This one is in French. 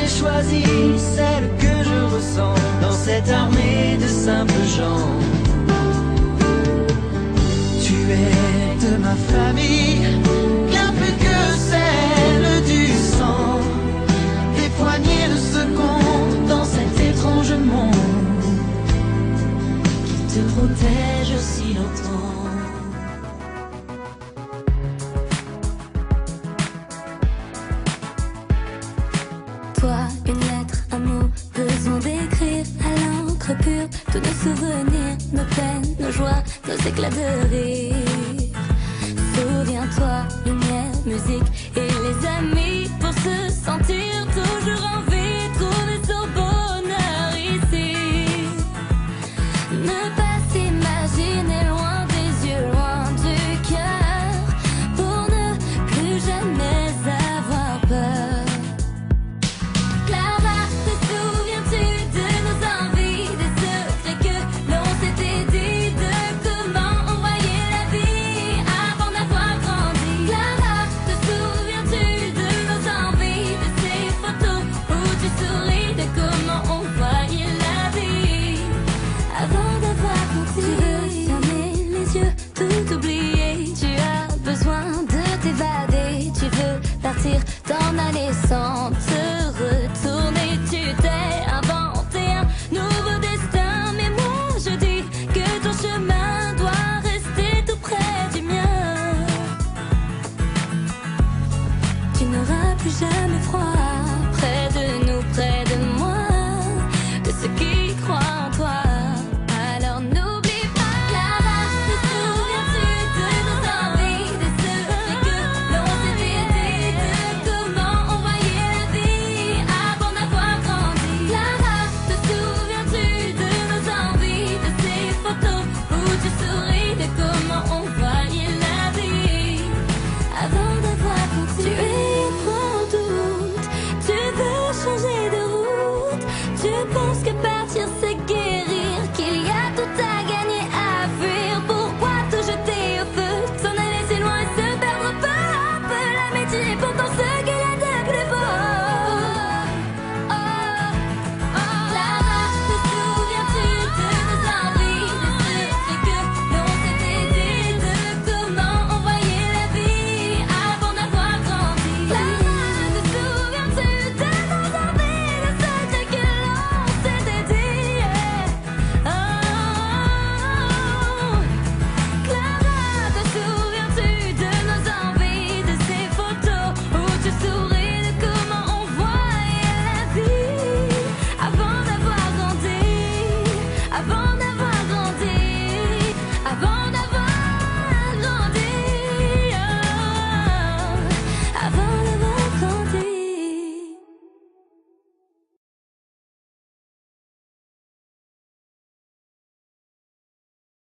j'ai choisi celle que je ressens dans cette armée de simples gens. Tu es de ma famille, bien plus que celle du sang. Des poignées de secondes dans cet étrange monde qui te protège si longtemps. Toi, une lettre, un mot, besoin d'écrire à l'encre pure tous nos souvenirs, nos peines, nos joies, nos éclats de rire. Souviens-toi, lumière, musique et les amis pour se sentir toujours en vie, trouver son bonheur ici. Ne pas s'imaginer loin des yeux, loin du cœur, pour ne plus jamais avoir peur. Partir, t'en aller sans te retourner. Tu t'es inventé un nouveau destin, mais moi je dis que ton chemin doit rester tout près du mien. Tu n'auras plus jamais froid près de nous, près de moi, de ceux qui croient en toi. Alors n'oublie pas. Clara, te souviens-tu de nos envies, de ceux que l'on s'était dit, de comment on voyait la vie avant d'avoir grandi. Clara, te souviens-tu de nos envies, de ces photos où tu souris, de comment on voyait la vie avant d'avoir grandi. Tu es trop en doute, tu veux changer de route, tu penses que